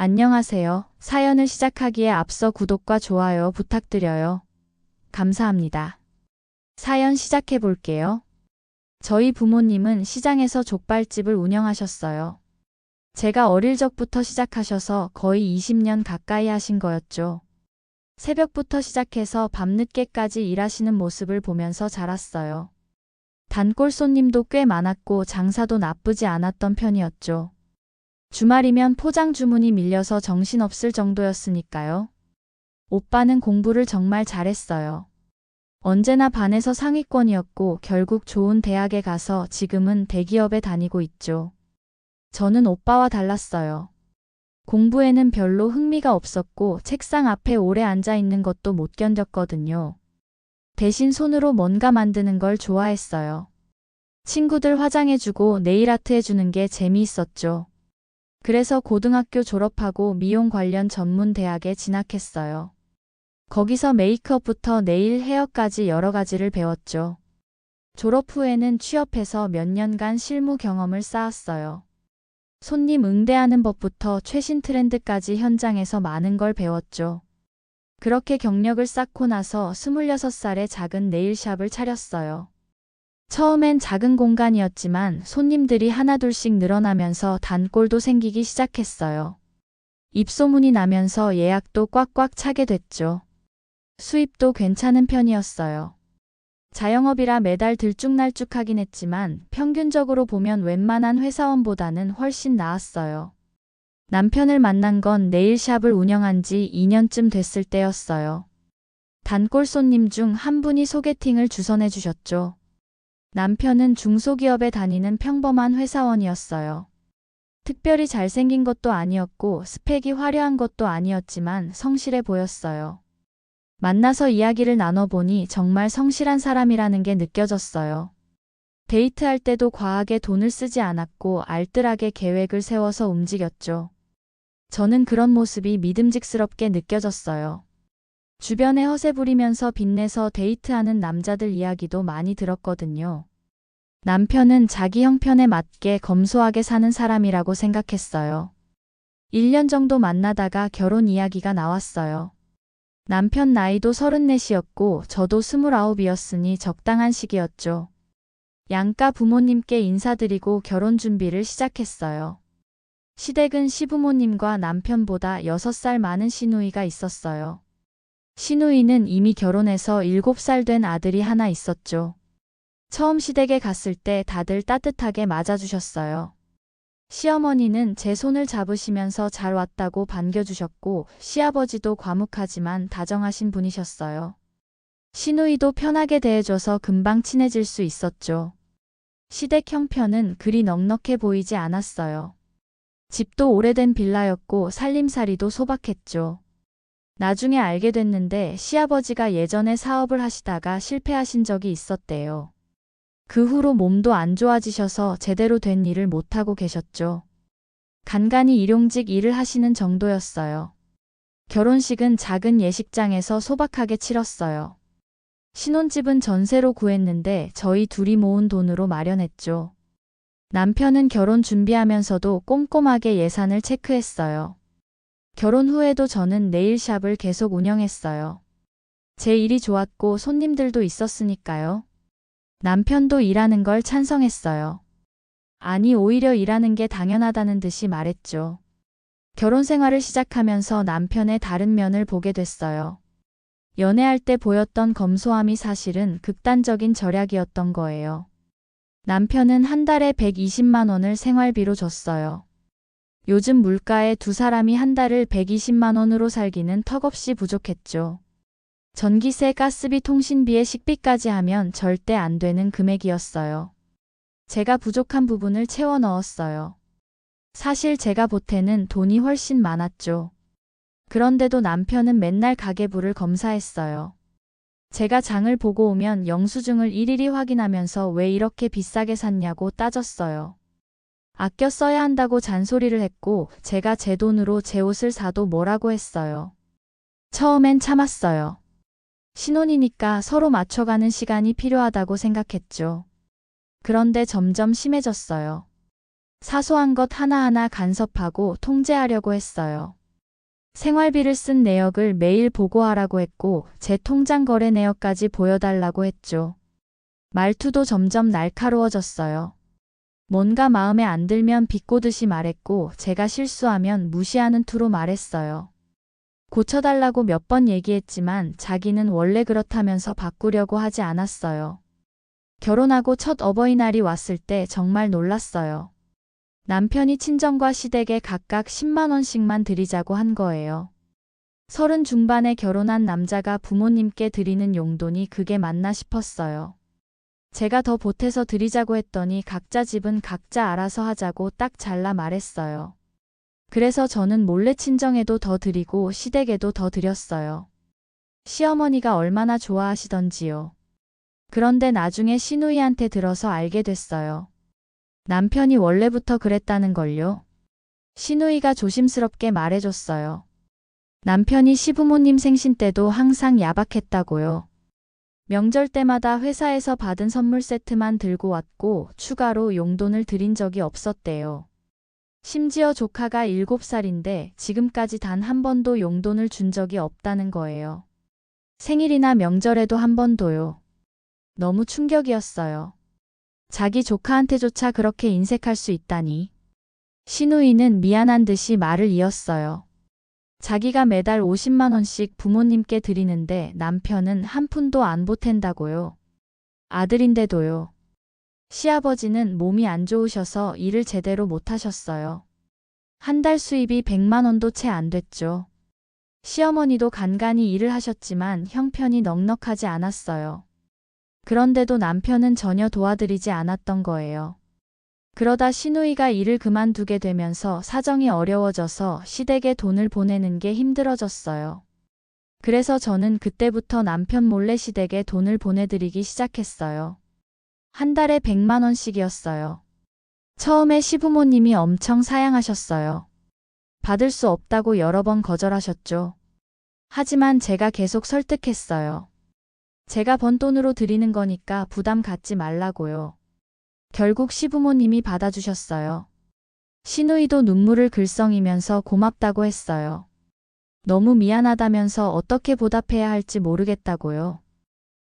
안녕하세요. 사연을 시작하기에 앞서 구독과 좋아요 부탁드려요. 감사합니다. 사연 시작해 볼게요. 저희 부모님은 시장에서 족발집을 운영하셨어요. 제가 어릴 적부터 시작하셔서 거의 20년 가까이 하신 거였죠. 새벽부터 시작해서 밤늦게까지 일하시는 모습을 보면서 자랐어요. 단골 손님도 꽤 많았고 장사도 나쁘지 않았던 편이었죠. 주말이면 포장 주문이 밀려서 정신없을 정도였으니까요. 오빠는 공부를 정말 잘했어요. 언제나 반에서 상위권이었고 결국 좋은 대학에 가서 지금은 대기업에 다니고 있죠. 저는 오빠와 달랐어요. 공부에는 별로 흥미가 없었고 책상 앞에 오래 앉아 있는 것도 못 견뎠거든요. 대신 손으로 뭔가 만드는 걸 좋아했어요. 친구들 화장해주고 네일아트 해주는 게 재미있었죠. 그래서 고등학교 졸업하고 미용 관련 전문 대학에 진학했어요. 거기서 메이크업부터 네일 헤어까지 여러 가지를 배웠죠. 졸업 후에는 취업해서 몇 년간 실무 경험을 쌓았어요. 손님 응대하는 법부터 최신 트렌드까지 현장에서 많은 걸 배웠죠. 그렇게 경력을 쌓고 나서 26살에 작은 네일샵을 차렸어요. 처음엔 작은 공간이었지만 손님들이 하나둘씩 늘어나면서 단골도 생기기 시작했어요. 입소문이 나면서 예약도 꽉꽉 차게 됐죠. 수입도 괜찮은 편이었어요. 자영업이라 매달 들쭉날쭉하긴 했지만 평균적으로 보면 웬만한 회사원보다는 훨씬 나았어요. 남편을 만난 건 네일샵을 운영한 지 2년쯤 됐을 때였어요. 단골 손님 중 한 분이 소개팅을 주선해 주셨죠. 남편은 중소기업에 다니는 평범한 회사원이었어요. 특별히 잘생긴 것도 아니었고 스펙이 화려한 것도 아니었지만 성실해 보였어요. 만나서 이야기를 나눠보니 정말 성실한 사람이라는 게 느껴졌어요. 데이트할 때도 과하게 돈을 쓰지 않았고 알뜰하게 계획을 세워서 움직였죠. 저는 그런 모습이 믿음직스럽게 느껴졌어요. 주변에 허세 부리면서 빚내서 데이트하는 남자들 이야기도 많이 들었거든요. 남편은 자기 형편에 맞게 검소하게 사는 사람이라고 생각했어요. 1년 정도 만나다가 결혼 이야기가 나왔어요. 남편 나이도 34이었고 저도 29이었으니 적당한 시기였죠. 양가 부모님께 인사드리고 결혼 준비를 시작했어요. 시댁은 시부모님과 남편보다 6살 많은 시누이가 있었어요. 시누이는 이미 결혼해서 7살 된 아들이 하나 있었죠. 처음 시댁에 갔을 때 다들 따뜻하게 맞아주셨어요. 시어머니는 제 손을 잡으시면서 잘 왔다고 반겨주셨고 시아버지도 과묵하지만 다정하신 분이셨어요. 시누이도 편하게 대해줘서 금방 친해질 수 있었죠. 시댁 형편은 그리 넉넉해 보이지 않았어요. 집도 오래된 빌라였고 살림살이도 소박했죠. 나중에 알게 됐는데 시아버지가 예전에 사업을 하시다가 실패하신 적이 있었대요. 그 후로 몸도 안 좋아지셔서 제대로 된 일을 못하고 계셨죠. 간간히 일용직 일을 하시는 정도였어요. 결혼식은 작은 예식장에서 소박하게 치렀어요. 신혼집은 전세로 구했는데 저희 둘이 모은 돈으로 마련했죠. 남편은 결혼 준비하면서도 꼼꼼하게 예산을 체크했어요. 결혼 후에도 저는 네일샵을 계속 운영했어요. 제 일이 좋았고 손님들도 있었으니까요. 남편도 일하는 걸 찬성했어요. 아니, 오히려 일하는 게 당연하다는 듯이 말했죠. 결혼 생활을 시작하면서 남편의 다른 면을 보게 됐어요. 연애할 때 보였던 검소함이 사실은 극단적인 절약이었던 거예요. 남편은 한 달에 120만 원을 생활비로 줬어요. 요즘 물가에 두 사람이 한 달을 120만 원으로 살기는 턱없이 부족했죠. 전기세, 가스비, 통신비에 식비까지 하면 절대 안 되는 금액이었어요. 제가 부족한 부분을 채워 넣었어요. 사실 제가 보태는 돈이 훨씬 많았죠. 그런데도 남편은 맨날 가계부를 검사했어요. 제가 장을 보고 오면 영수증을 일일이 확인하면서 왜 이렇게 비싸게 샀냐고 따졌어요. 아껴 써야 한다고 잔소리를 했고 제가 제 돈으로 제 옷을 사도 뭐라고 했어요. 처음엔 참았어요. 신혼이니까 서로 맞춰가는 시간이 필요하다고 생각했죠. 그런데 점점 심해졌어요. 사소한 것 하나하나 간섭하고 통제하려고 했어요. 생활비를 쓴 내역을 매일 보고하라고 했고 제 통장 거래 내역까지 보여달라고 했죠. 말투도 점점 날카로워졌어요. 뭔가 마음에 안 들면 비꼬듯이 말했고 제가 실수하면 무시하는 투로 말했어요. 고쳐달라고 몇 번 얘기했지만 자기는 원래 그렇다면서 바꾸려고 하지 않았어요. 결혼하고 첫 어버이날이 왔을 때 정말 놀랐어요. 남편이 친정과 시댁에 각각 10만 원씩만 드리자고 한 거예요. 30 중반에 결혼한 남자가 부모님께 드리는 용돈이 그게 맞나 싶었어요. 제가 더 보태서 드리자고 했더니 각자 집은 각자 알아서 하자고 딱 잘라 말했어요. 그래서 저는 몰래 친정에도 더 드리고 시댁에도 더 드렸어요. 시어머니가 얼마나 좋아하시던지요. 그런데 나중에 시누이한테 들어서 알게 됐어요. 남편이 원래부터 그랬다는 걸요. 시누이가 조심스럽게 말해줬어요. 남편이 시부모님 생신 때도 항상 야박했다고요. 명절 때마다 회사에서 받은 선물 세트만 들고 왔고 추가로 용돈을 드린 적이 없었대요. 심지어 조카가 7살인데 지금까지 단 한 번도 용돈을 준 적이 없다는 거예요. 생일이나 명절에도 한 번도요. 너무 충격이었어요. 자기 조카한테조차 그렇게 인색할 수 있다니. 시누이는 미안한 듯이 말을 이었어요. 자기가 매달 50만 원씩 부모님께 드리는데 남편은 한 푼도 안 보탠다고요. 아들인데도요. 시아버지는 몸이 안 좋으셔서 일을 제대로 못 하셨어요. 한 달 수입이 100만 원도 채 안 됐죠. 시어머니도 간간히 일을 하셨지만 형편이 넉넉하지 않았어요. 그런데도 남편은 전혀 도와드리지 않았던 거예요. 그러다 시누이가 일을 그만두게 되면서 사정이 어려워져서 시댁에 돈을 보내는 게 힘들어졌어요. 그래서 저는 그때부터 남편 몰래 시댁에 돈을 보내드리기 시작했어요. 한 달에 100만 원씩이었어요. 처음에 시부모님이 엄청 사양하셨어요. 받을 수 없다고 여러 번 거절하셨죠. 하지만 제가 계속 설득했어요. 제가 번 돈으로 드리는 거니까 부담 갖지 말라고요. 결국 시부모님이 받아주셨어요. 시누이도 눈물을 글썽이면서 고맙다고 했어요. 너무 미안하다면서 어떻게 보답해야 할지 모르겠다고요.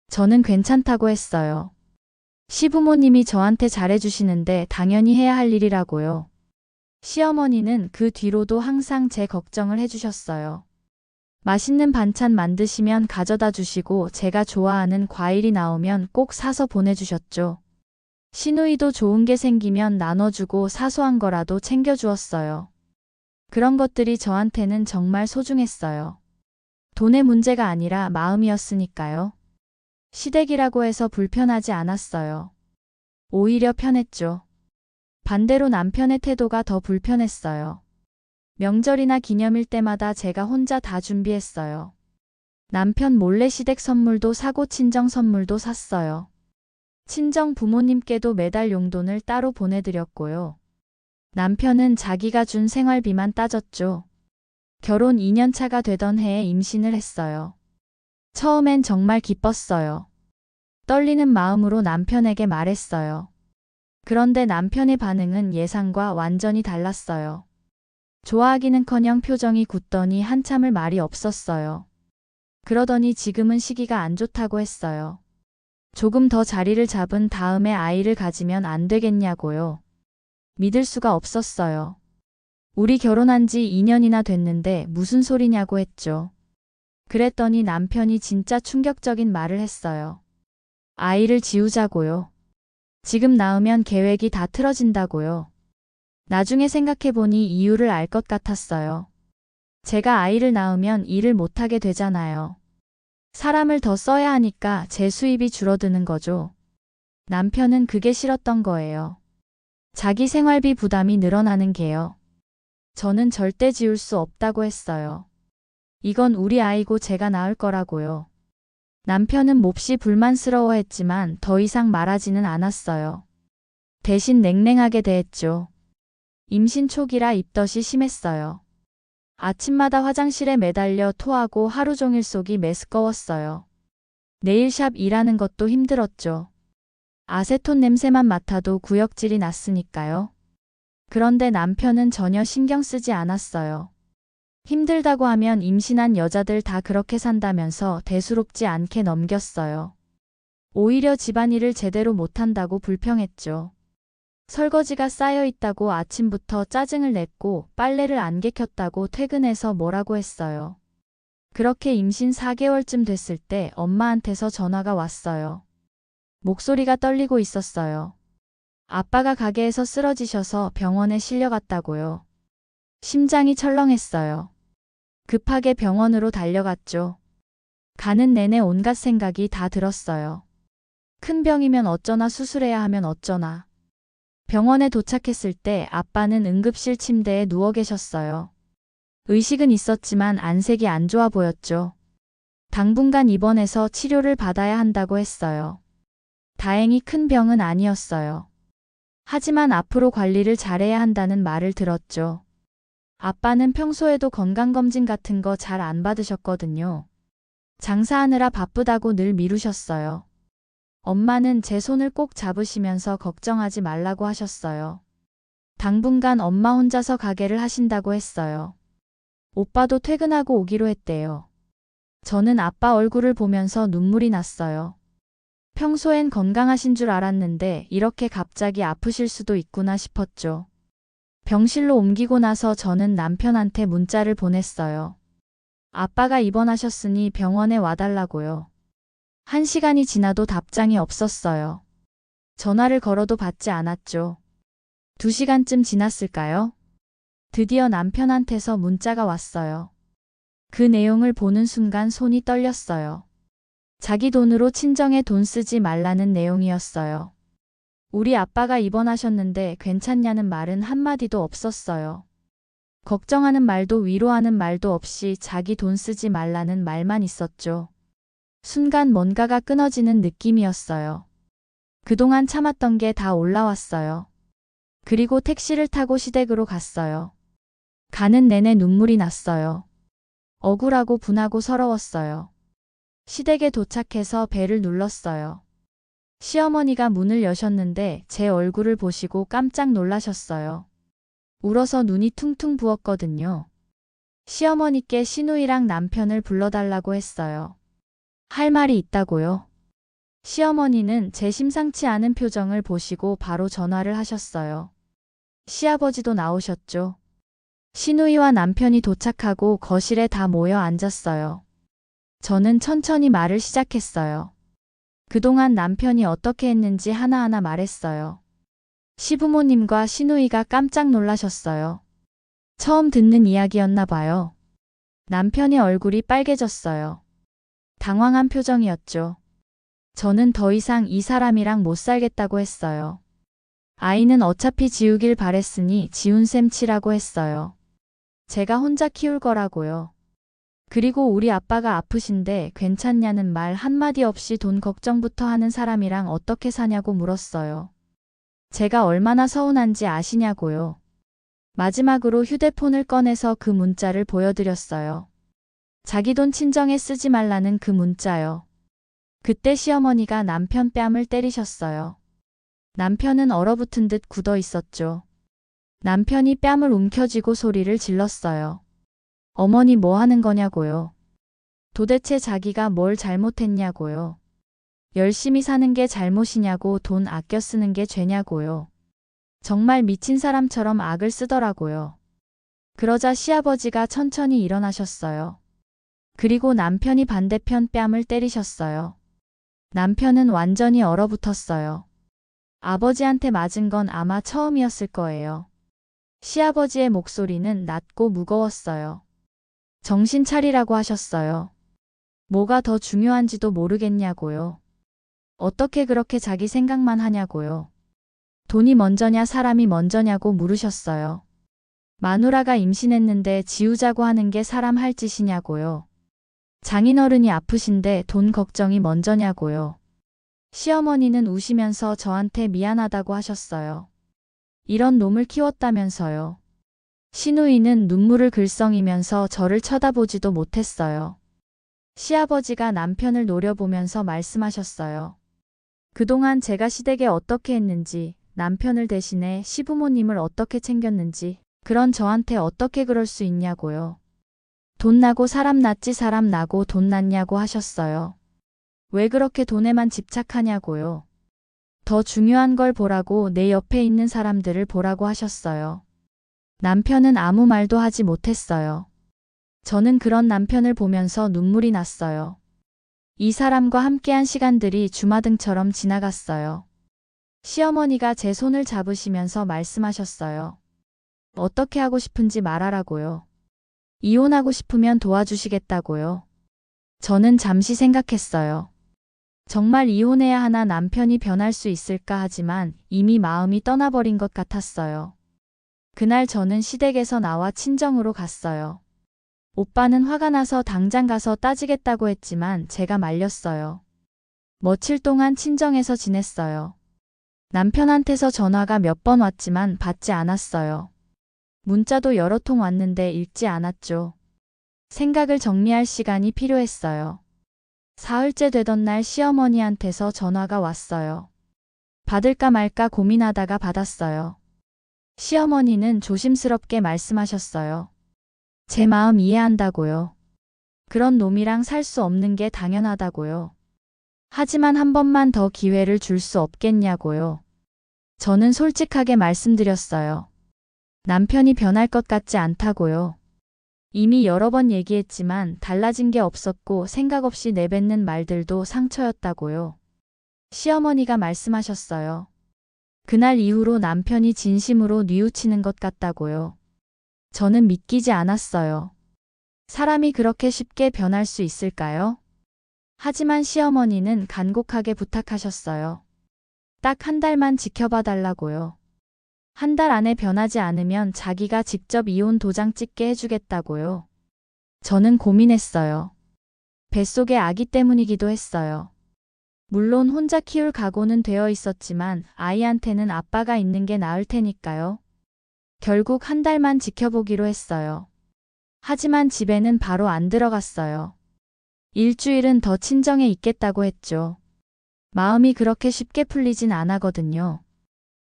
저는 괜찮다고 했어요. 시부모님이 저한테 잘해주시는데 당연히 해야 할 일이라고요. 시어머니는 그 뒤로도 항상 제 걱정을 해주셨어요. 맛있는 반찬 만드시면 가져다 주시고 제가 좋아하는 과일이 나오면 꼭 사서 보내주셨죠. 시누이도 좋은 게 생기면 나눠주고 사소한 거라도 챙겨주었어요. 그런 것들이 저한테는 정말 소중했어요. 돈의 문제가 아니라 마음이었으니까요. 시댁이라고 해서 불편하지 않았어요. 오히려 편했죠. 반대로 남편의 태도가 더 불편했어요. 명절이나 기념일 때마다 제가 혼자 다 준비했어요. 남편 몰래 시댁 선물도 사고 친정 선물도 샀어요. 친정 부모님께도 매달 용돈을 따로 보내드렸고요. 남편은 자기가 준 생활비만 따졌죠. 결혼 2년 차가 되던 해에 임신을 했어요. 처음엔 정말 기뻤어요. 떨리는 마음으로 남편에게 말했어요. 그런데 남편의 반응은 예상과 완전히 달랐어요. 좋아하기는커녕 표정이 굳더니 한참을 말이 없었어요. 그러더니 지금은 시기가 안 좋다고 했어요. 조금 더 자리를 잡은 다음에 아이를 가지면 안 되겠냐고요. 믿을 수가 없었어요. 우리 결혼한 지 2년이나 됐는데 무슨 소리냐고 했죠. 그랬더니 남편이 진짜 충격적인 말을 했어요. 아이를 지우자고요. 지금 낳으면 계획이 다 틀어진다고요. 나중에 생각해보니 이유를 알 것 같았어요. 제가 아이를 낳으면 일을 못하게 되잖아요. 사람을 더 써야 하니까 제 수입이 줄어드는 거죠. 남편은 그게 싫었던 거예요. 자기 생활비 부담이 늘어나는 게요. 저는 절대 지울 수 없다고 했어요. 이건 우리 아이고 제가 낳을 거라고요. 남편은 몹시 불만스러워했지만 더 이상 말하지는 않았어요. 대신 냉랭하게 대했죠. 임신 초기라 입덧이 심했어요. 아침마다 화장실에 매달려 토하고 하루 종일 속이 메스꺼웠어요. 네일샵 일하는 것도 힘들었죠. 아세톤 냄새만 맡아도 구역질이 났으니까요. 그런데 남편은 전혀 신경 쓰지 않았어요. 힘들다고 하면 임신한 여자들 다 그렇게 산다면서 대수롭지 않게 넘겼어요. 오히려 집안일을 제대로 못한다고 불평했죠. 설거지가 쌓여 있다고 아침부터 짜증을 냈고 빨래를 안 개켰다고 퇴근해서 뭐라고 했어요. 그렇게 임신 4개월쯤 됐을 때 엄마한테서 전화가 왔어요. 목소리가 떨리고 있었어요. 아빠가 가게에서 쓰러지셔서 병원에 실려갔다고요. 심장이 철렁했어요. 급하게 병원으로 달려갔죠. 가는 내내 온갖 생각이 다 들었어요. 큰 병이면 어쩌나 수술해야 하면 어쩌나. 병원에 도착했을 때 아빠는 응급실 침대에 누워 계셨어요. 의식은 있었지만 안색이 안 좋아 보였죠. 당분간 입원해서 치료를 받아야 한다고 했어요. 다행히 큰 병은 아니었어요. 하지만 앞으로 관리를 잘해야 한다는 말을 들었죠. 아빠는 평소에도 건강검진 같은 거 잘 안 받으셨거든요. 장사하느라 바쁘다고 늘 미루셨어요. 엄마는 제 손을 꼭 잡으시면서 걱정하지 말라고 하셨어요. 당분간 엄마 혼자서 가게를 하신다고 했어요. 오빠도 퇴근하고 오기로 했대요. 저는 아빠 얼굴을 보면서 눈물이 났어요. 평소엔 건강하신 줄 알았는데 이렇게 갑자기 아프실 수도 있구나 싶었죠. 병실로 옮기고 나서 저는 남편한테 문자를 보냈어요. 아빠가 입원하셨으니 병원에 와달라고요. 1시간이 지나도 답장이 없었어요. 전화를 걸어도 받지 않았죠. 2시간쯤 지났을까요? 드디어 남편한테서 문자가 왔어요. 그 내용을 보는 순간 손이 떨렸어요. 자기 돈으로 친정에 돈 쓰지 말라는 내용이었어요. 우리 아빠가 입원하셨는데 괜찮냐는 말은 한마디도 없었어요. 걱정하는 말도 위로하는 말도 없이 자기 돈 쓰지 말라는 말만 있었죠. 순간 뭔가가 끊어지는 느낌이었어요. 그동안 참았던 게 다 올라왔어요. 그리고 택시를 타고 시댁으로 갔어요. 가는 내내 눈물이 났어요. 억울하고 분하고 서러웠어요. 시댁에 도착해서 벨을 눌렀어요. 시어머니가 문을 여셨는데 제 얼굴을 보시고 깜짝 놀라셨어요. 울어서 눈이 퉁퉁 부었거든요. 시어머니께 시누이랑 남편을 불러달라고 했어요. 할 말이 있다고요. 시어머니는 제 심상치 않은 표정을 보시고 바로 전화를 하셨어요. 시아버지도 나오셨죠. 시누이와 남편이 도착하고 거실에 다 모여 앉았어요. 저는 천천히 말을 시작했어요. 그동안 남편이 어떻게 했는지 하나하나 말했어요. 시부모님과 시누이가 깜짝 놀라셨어요. 처음 듣는 이야기였나 봐요. 남편의 얼굴이 빨개졌어요. 당황한 표정이었죠. 저는 더 이상 이 사람이랑 못 살겠다고 했어요. 아이는 어차피 지우길 바랬으니 지운셈 치라고 했어요. 제가 혼자 키울 거라고요. 그리고 우리 아빠가 아프신데 괜찮냐는 말 한마디 없이 돈 걱정부터 하는 사람이랑 어떻게 사냐고 물었어요. 제가 얼마나 서운한지 아시냐고요. 마지막으로 휴대폰을 꺼내서 그 문자를 보여드렸어요. 자기 돈 친정에 쓰지 말라는 그 문자요. 그때 시어머니가 남편 뺨을 때리셨어요. 남편은 얼어붙은 듯 굳어 있었죠. 남편이 뺨을 움켜쥐고 소리를 질렀어요. 어머니 뭐 하는 거냐고요. 도대체 자기가 뭘 잘못했냐고요. 열심히 사는 게 잘못이냐고 돈 아껴 쓰는 게 죄냐고요. 정말 미친 사람처럼 악을 쓰더라고요. 그러자 시아버지가 천천히 일어나셨어요. 그리고 남편이 반대편 뺨을 때리셨어요. 남편은 완전히 얼어붙었어요. 아버지한테 맞은 건 아마 처음이었을 거예요. 시아버지의 목소리는 낮고 무거웠어요. 정신 차리라고 하셨어요. 뭐가 더 중요한지도 모르겠냐고요. 어떻게 그렇게 자기 생각만 하냐고요. 돈이 먼저냐 사람이 먼저냐고 물으셨어요. 마누라가 임신했는데 지우자고 하는 게 사람 할 짓이냐고요. 장인어른이 아프신데 돈 걱정이 먼저냐고요. 시어머니는 우시면서 저한테 미안하다고 하셨어요. 이런 놈을 키웠다면서요. 시누이는 눈물을 글썽이면서 저를 쳐다보지도 못했어요. 시아버지가 남편을 노려보면서 말씀하셨어요. 그동안 제가 시댁에 어떻게 했는지, 남편을 대신해 시부모님을 어떻게 챙겼는지, 그런 저한테 어떻게 그럴 수 있냐고요. 돈 나고 사람 났지 사람 나고 돈 났냐고 하셨어요. 왜 그렇게 돈에만 집착하냐고요. 더 중요한 걸 보라고 내 옆에 있는 사람들을 보라고 하셨어요. 남편은 아무 말도 하지 못했어요. 저는 그런 남편을 보면서 눈물이 났어요. 이 사람과 함께한 시간들이 주마등처럼 지나갔어요. 시어머니가 제 손을 잡으시면서 말씀하셨어요. 어떻게 하고 싶은지 말하라고요. 이혼하고 싶으면 도와주시겠다고요. 저는 잠시 생각했어요. 정말 이혼해야 하나 남편이 변할 수 있을까 하지만 이미 마음이 떠나버린 것 같았어요. 그날 저는 시댁에서 나와 친정으로 갔어요. 오빠는 화가 나서 당장 가서 따지겠다고 했지만 제가 말렸어요. 며칠 동안 친정에서 지냈어요. 남편한테서 전화가 몇 번 왔지만 받지 않았어요. 문자도 여러 통 왔는데 읽지 않았죠. 생각을 정리할 시간이 필요했어요. 사흘째 되던 날 시어머니한테서 전화가 왔어요. 받을까 말까 고민하다가 받았어요. 시어머니는 조심스럽게 말씀하셨어요. 제 마음 이해한다고요. 그런 놈이랑 살 수 없는 게 당연하다고요. 하지만 한 번만 더 기회를 줄 수 없겠냐고요. 저는 솔직하게 말씀드렸어요. 남편이 변할 것 같지 않다고요. 이미 여러 번 얘기했지만 달라진 게 없었고 생각 없이 내뱉는 말들도 상처였다고요. 시어머니가 말씀하셨어요. 그날 이후로 남편이 진심으로 뉘우치는 것 같다고요. 저는 믿기지 않았어요. 사람이 그렇게 쉽게 변할 수 있을까요? 하지만 시어머니는 간곡하게 부탁하셨어요. 딱 한 달만 지켜봐 달라고요. 한 달 안에 변하지 않으면 자기가 직접 이혼 도장 찍게 해주겠다고요. 저는 고민했어요. 뱃속의 아기 때문이기도 했어요. 물론 혼자 키울 각오는 되어 있었지만 아이한테는 아빠가 있는 게 나을 테니까요. 결국 한 달만 지켜보기로 했어요. 하지만 집에는 바로 안 들어갔어요. 일주일은 더 친정에 있겠다고 했죠. 마음이 그렇게 쉽게 풀리진 않았거든요.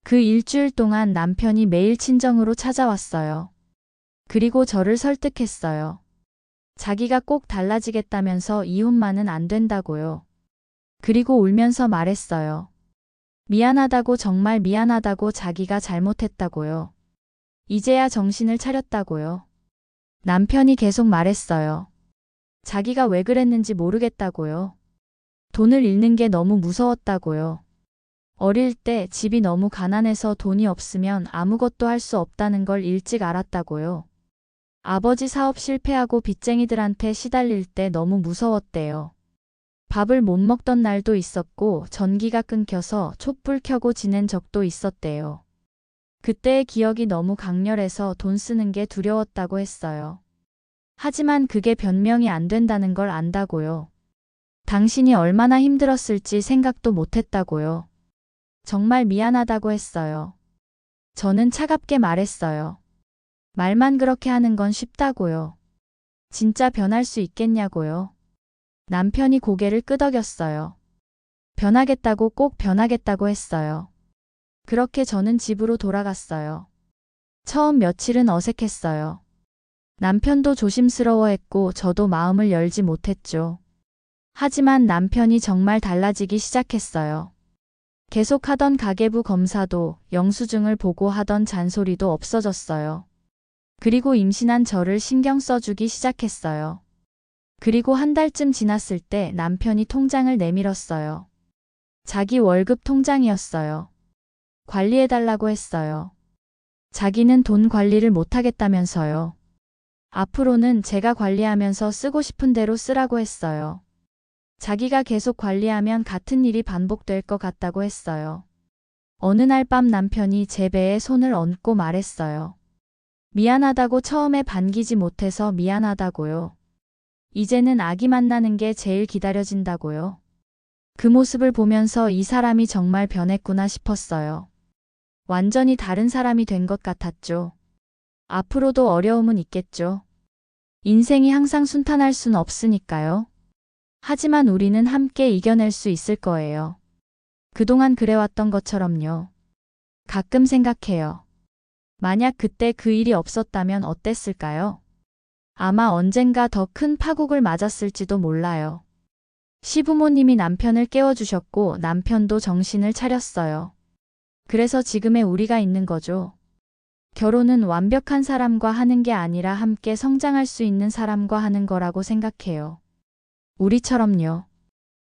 그 일주일 동안 남편이 매일 친정으로 찾아왔어요. 그리고 저를 설득했어요. 자기가 꼭 달라지겠다면서 이혼만은 안 된다고요. 그리고 울면서 말했어요. 미안하다고 정말 미안하다고 자기가 잘못했다고요. 이제야 정신을 차렸다고요. 남편이 계속 말했어요. 자기가 왜 그랬는지 모르겠다고요. 돈을 잃는 게 너무 무서웠다고요. 어릴 때 집이 너무 가난해서 돈이 없으면 아무것도 할 수 없다는 걸 일찍 알았다고요. 아버지 사업 실패하고 빚쟁이들한테 시달릴 때 너무 무서웠대요. 밥을 못 먹던 날도 있었고 전기가 끊겨서 촛불 켜고 지낸 적도 있었대요. 그때의 기억이 너무 강렬해서 돈 쓰는 게 두려웠다고 했어요. 하지만 그게 변명이 안 된다는 걸 안다고요. 당신이 얼마나 힘들었을지 생각도 못했다고요. 정말 미안하다고 했어요. 저는 차갑게 말했어요. 말만 그렇게 하는 건 쉽다고요. 진짜 변할 수 있겠냐고요. 남편이 고개를 끄덕였어요. 변하겠다고 꼭 변하겠다고 했어요. 그렇게 저는 집으로 돌아갔어요. 처음 며칠은 어색했어요. 남편도 조심스러워했고 저도 마음을 열지 못했죠. 하지만 남편이 정말 달라지기 시작했어요. 계속 하던 가계부 검사도 영수증을 보고 하던 잔소리도 없어졌어요. 그리고 임신한 저를 신경 써주기 시작했어요. 그리고 한 달쯤 지났을 때 남편이 통장을 내밀었어요. 자기 월급 통장이었어요. 관리해달라고 했어요. 자기는 돈 관리를 못하겠다면서요. 앞으로는 제가 관리하면서 쓰고 싶은 대로 쓰라고 했어요. 자기가 계속 관리하면 같은 일이 반복될 것 같다고 했어요. 어느 날 밤 남편이 제 배에 손을 얹고 말했어요. 미안하다고 처음에 반기지 못해서 미안하다고요. 이제는 아기 만나는 게 제일 기다려진다고요. 그 모습을 보면서 이 사람이 정말 변했구나 싶었어요. 완전히 다른 사람이 된 것 같았죠. 앞으로도 어려움은 있겠죠. 인생이 항상 순탄할 순 없으니까요. 하지만 우리는 함께 이겨낼 수 있을 거예요. 그동안 그래왔던 것처럼요. 가끔 생각해요. 만약 그때 그 일이 없었다면 어땠을까요? 아마 언젠가 더 큰 파국을 맞았을지도 몰라요. 시부모님이 남편을 깨워주셨고 남편도 정신을 차렸어요. 그래서 지금의 우리가 있는 거죠. 결혼은 완벽한 사람과 하는 게 아니라 함께 성장할 수 있는 사람과 하는 거라고 생각해요. 우리처럼요.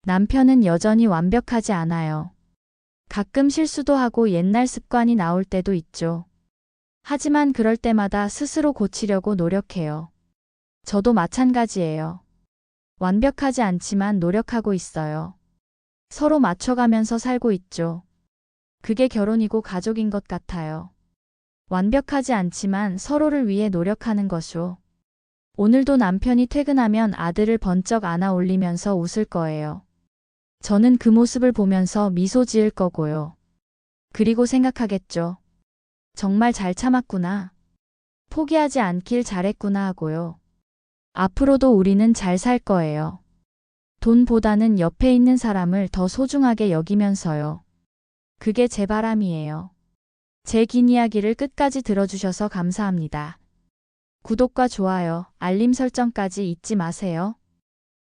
남편은 여전히 완벽하지 않아요. 가끔 실수도 하고 옛날 습관이 나올 때도 있죠. 하지만 그럴 때마다 스스로 고치려고 노력해요. 저도 마찬가지예요. 완벽하지 않지만 노력하고 있어요. 서로 맞춰가면서 살고 있죠. 그게 결혼이고 가족인 것 같아요. 완벽하지 않지만 서로를 위해 노력하는 것이오. 오늘도 남편이 퇴근하면 아들을 번쩍 안아 올리면서 웃을 거예요. 저는 그 모습을 보면서 미소 지을 거고요. 그리고 생각하겠죠. 정말 잘 참았구나. 포기하지 않길 잘했구나 하고요. 앞으로도 우리는 잘 살 거예요. 돈보다는 옆에 있는 사람을 더 소중하게 여기면서요. 그게 제 바람이에요. 제 긴 이야기를 끝까지 들어주셔서 감사합니다. 구독과 좋아요, 알림 설정까지 잊지 마세요.